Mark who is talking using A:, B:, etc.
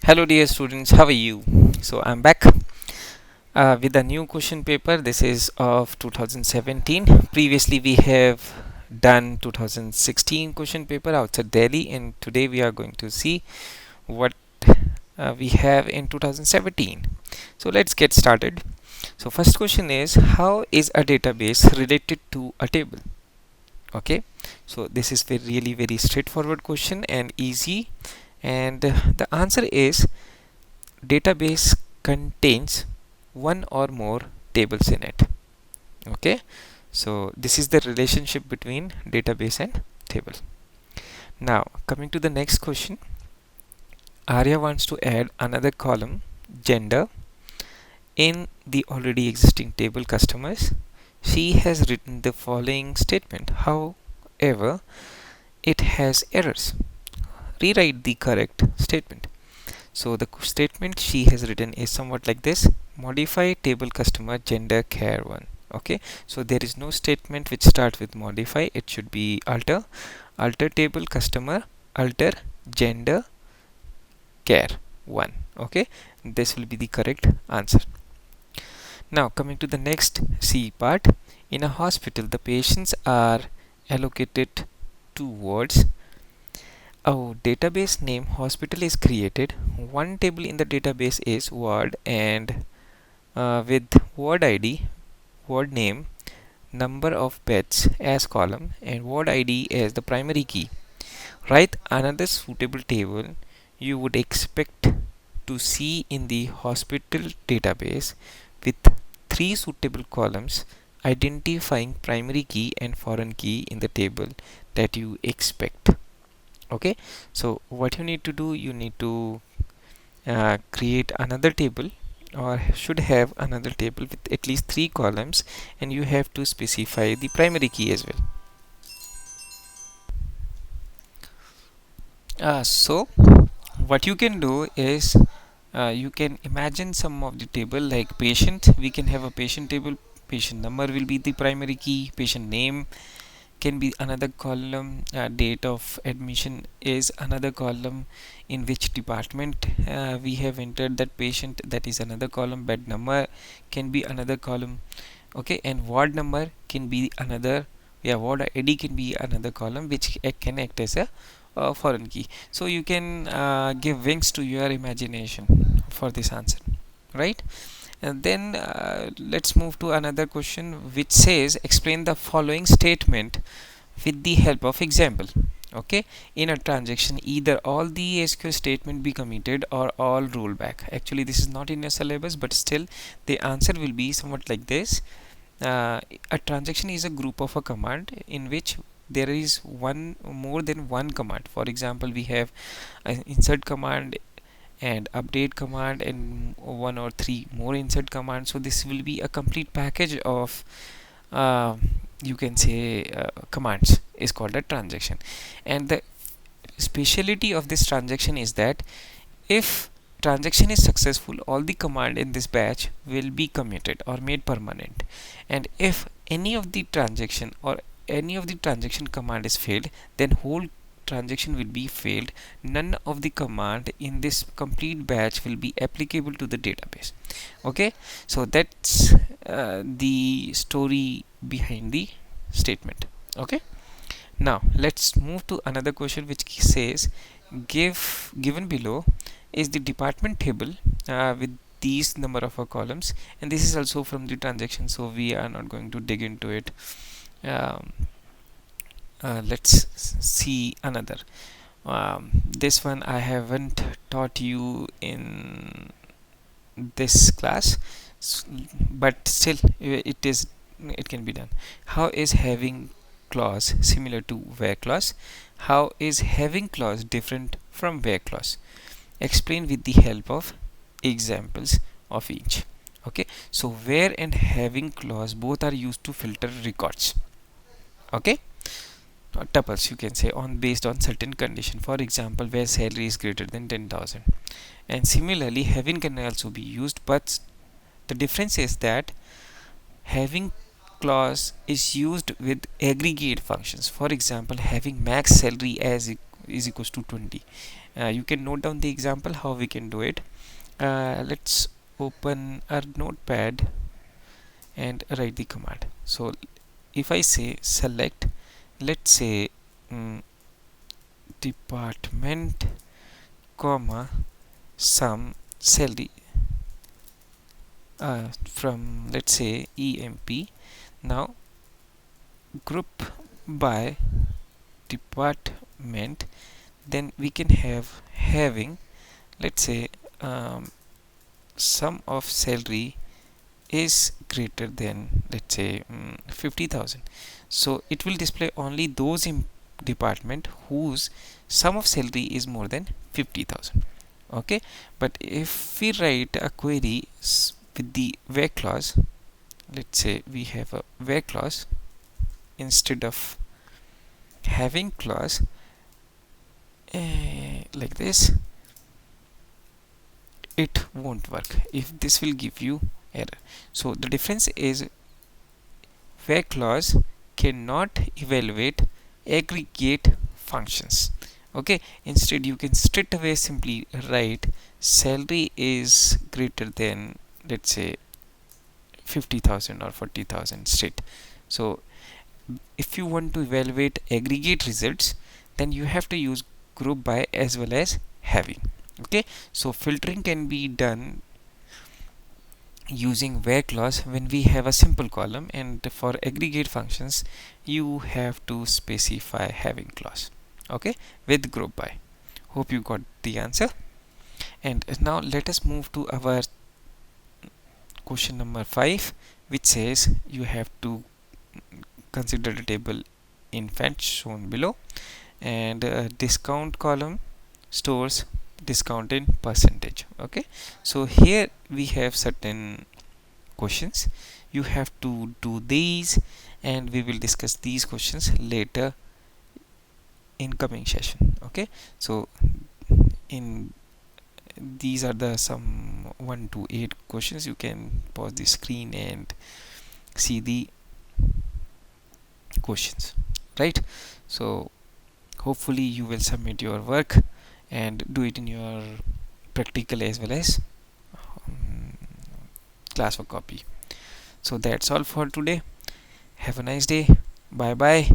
A: Hello dear students, how are you? So I'm back with a new question paper. This is of 2017. Previously we have done 2016 question paper outside Delhi, and today we are going to see what we have in 2017. So let's get started. So first question is, how is a database related to a table? Okay, so this is really very straightforward question and easy, and the answer is database contains one or more tables in it. Okay, so this is the relationship between database and table. Now coming to the next question, Arya wants to add another column, gender, in the already existing table customers. She has written the following statement, however it has errors. Rewrite the correct statement. So the statement she has written is somewhat like this: modify table customer gender care 1. Okay, so there is no statement which starts with modify. It should be alter table customer, alter gender care 1. Okay, this will be the correct answer. Now coming to the next C part, in a hospital the patients are allocated two wards. A database name hospital is created. One table in the database is ward, and with ward ID, ward name, number of beds as column, and ward ID as the primary key. Write another suitable table you would expect to see in the hospital database with three suitable columns identifying primary key and foreign key in the table that you expect. Okay, so what you need to do, you need to create another table, or should have another table with at least three columns, and you have to specify the primary key as well. So what you can do is, you can imagine some of the table like patient. We can have a patient table. Patient number will be the primary key. Patient name can be another column. Date of admission is another column. In which department we have entered that patient, that is another column. Bed number can be another column. Okay, and ward number can be another. Ward ID can be another column which can act as a foreign key. So you can give wings to your imagination for this answer, right? And then let's move to another question which says, explain the following statement with the help of example. Okay, in a transaction either all the SQL statement be committed or all roll back. Actually this is not in your syllabus, but still the answer will be somewhat like this. A transaction is a group of a command in which there is more than one command. For example, we have an insert command and update command and one or three more insert commands. So this will be a complete package of uh, you can say commands is called a transaction. And the speciality of this transaction is that if transaction is successful, all the command in this batch will be commuted or made permanent. And if any of the transaction or any of the transaction command is failed, then whole transaction will be failed. None of the command in this complete batch will be applicable to the database. Okay, so that's the story behind the statement. Okay, now let's move to another question which says, given below is the department table with these number of columns, and this is also from the transaction, so we are not going to dig into it. um, let's see another. This one I haven't taught you in this class, but still it can be done. How is having clause similar to where clause? How is having clause different from where clause? Explain with the help of examples of each. Okay, so where and having clause both are used to filter records. Okay, tuples you can say on based on certain condition. For example, where salary is greater than 10,000. And similarly having can also be used, but the difference is that having clause is used with aggregate functions. For example, having max salary as is equals to 20, You can note down the example how we can do it. Let's open our notepad and write the command. So if I say select, let's say department comma some salary from, let's say, EMP. Now group by department, then we can have having, let's say, sum of salary is greater than, let's say, 50,000. So it will display only those in department whose sum of salary is more than 50,000. Okay, but if we write a query with the where clause, let's say we have a where clause instead of having clause, like this, it won't work. If this will give you error. So the difference is where clause cannot evaluate aggregate functions. Okay, instead you can straight away simply write salary is greater than, let's say, 50,000 or 40,000 straight. So if you want to evaluate aggregate results, then you have to use group by as well as having. Okay, so filtering can be done using where clause when we have a simple column, and for aggregate functions you have to specify having clause, okay, with group by. Hope you got the answer. And now let us move to our question number 5, which says you have to consider the table infant shown below, and discount column stores discount in percentage. Okay, so here we have certain questions. You have to do these, and we will discuss these questions later in coming session. Okay, so in these are the some 1 to 8 questions. You can pause the screen and see the questions, right? So hopefully you will submit your work and do it in your practical as well as classwork copy. So that's all for today. Have a nice day. Bye bye.